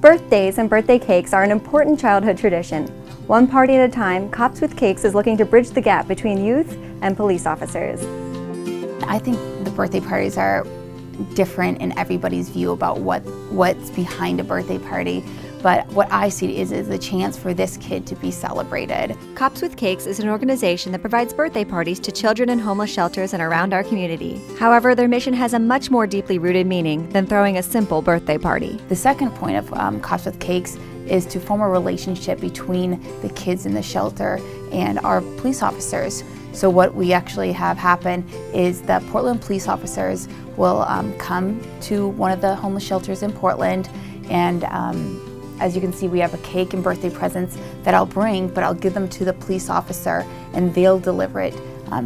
Birthdays and birthday cakes are an important childhood tradition. One party at a time, Cops with Cakes is looking to bridge the gap between youth and police officers. I think the birthday parties are different in everybody's view about what's behind a birthday party. But what I see is a chance for this kid to be celebrated. Cops with Cakes is an organization that provides birthday parties to children in homeless shelters and around our community. However, their mission has a much more deeply rooted meaning than throwing a simple birthday party. The second point of Cops with Cakes is to form a relationship between the kids in the shelter and our police officers. So what we actually have happen is the Portland police officers will come to one of the homeless shelters in Portland, and as you can see, we have a cake and birthday presents that I'll bring, but I'll give them to the police officer and they'll deliver it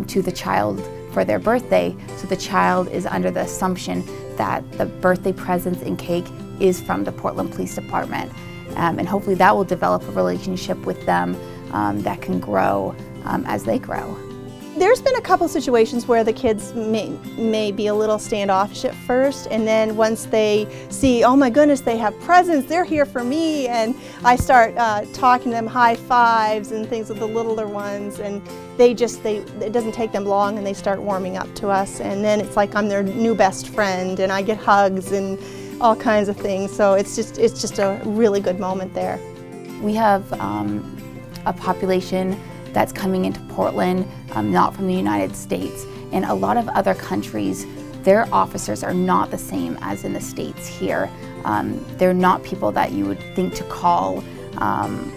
to the child for their birthday. So the child is under the assumption that the birthday presents and cake is from the Portland Police Department. And hopefully that will develop a relationship with them that can grow as they grow. There's been a couple situations where the kids may be a little standoffish at first, and then once they see, oh my goodness, they have presents, they're here for me, and I start talking to them, high fives and things with the littler ones, and it doesn't take them long and they start warming up to us, and then it's like I'm their new best friend and I get hugs and all kinds of things, so it's just a really good moment there. We have a population that's coming into Portland, not from the United States. In a lot of other countries, their officers are not the same as in the States here. They're not people that you would think to call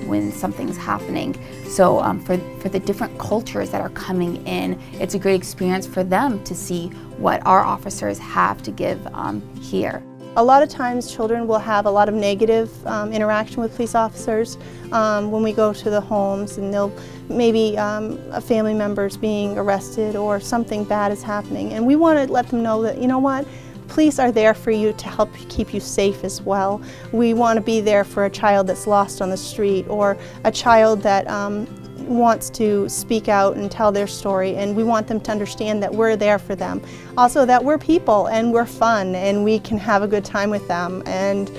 when something's happening. So for the different cultures that are coming in, it's a great experience for them to see what our officers have to give here. A lot of times children will have a lot of negative interaction with police officers when we go to the homes, and they'll maybe a family member's being arrested or something bad is happening, and we want to let them know that, you know what, police are there for you to help keep you safe as well. We want to be there for a child that's lost on the street, or a child that wants to speak out and tell their story, and we want them to understand that we're there for them. Also that we're people and we're fun and we can have a good time with them, and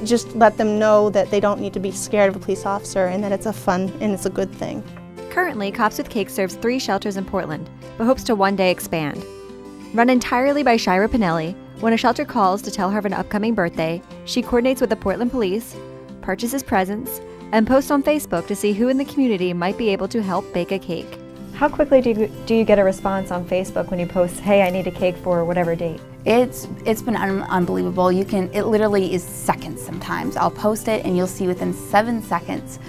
just let them know that they don't need to be scared of a police officer and that it's a fun and it's a good thing. Currently, Cops with Cakes serves 3 shelters in Portland, but hopes to one day expand. Run entirely by Shira Pinelli, when a shelter calls to tell her of an upcoming birthday, she coordinates with the Portland Police, purchases presents, and posts on Facebook to see who in the community might be able to help bake a cake. How quickly do you get a response on Facebook when you post, hey, I need a cake for whatever date? It's been unbelievable. It literally is seconds sometimes. I'll post it and you'll see within 7 seconds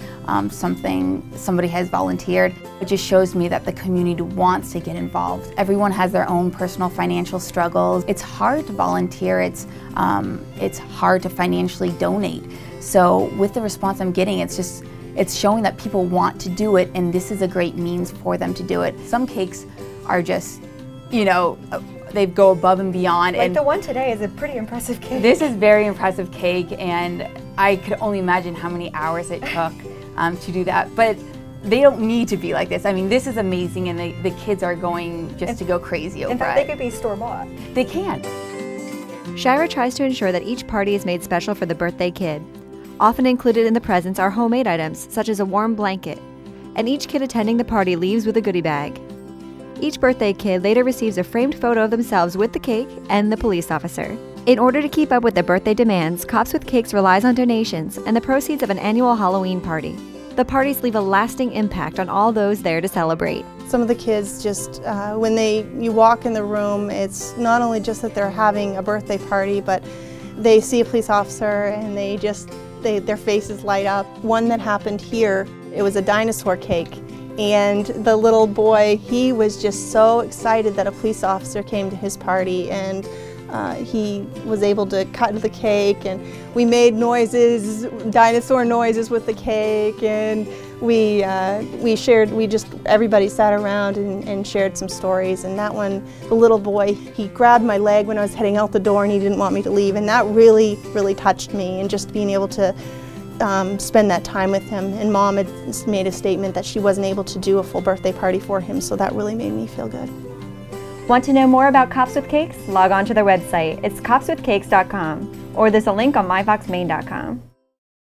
somebody has volunteered. It just shows me that the community wants to get involved. Everyone has their own personal financial struggles. It's hard to volunteer. It's hard to financially donate. So with the response I'm getting, it's showing that people want to do it, and this is a great means for them to do it. Some cakes are just, you know, they go above and beyond. Like the one today is a pretty impressive cake. This is very impressive cake, and I could only imagine how many hours it took to do that. But they don't need to be like this. I mean, this is amazing, and the kids are going just to go crazy over it. In fact, they could be store-bought. They can. Shira tries to ensure that each party is made special for the birthday kid. Often included in the presents are homemade items, such as a warm blanket, and each kid attending the party leaves with a goodie bag. Each birthday kid later receives a framed photo of themselves with the cake and the police officer. In order to keep up with the birthday demands, Cops with Cakes relies on donations and the proceeds of an annual Halloween party. The parties leave a lasting impact on all those there to celebrate. Some of the kids just, when you walk in the room, it's not only just that they're having a birthday party, but they see a police officer and their faces light up. One that happened here, it was a dinosaur cake, and the little boy, he was just so excited that a police officer came to his party, and he was able to cut the cake, and we made noises, dinosaur noises with the cake, and everybody sat around and shared some stories. And that one, the little boy, he grabbed my leg when I was heading out the door and he didn't want me to leave, and that really, really touched me, and just being able to spend that time with him. And Mom had made a statement that she wasn't able to do a full birthday party for him, so that really made me feel good. Want to know more about Cops with Cakes? Log on to their website. It's copswithcakes.com, or there's a link on myfoxmaine.com.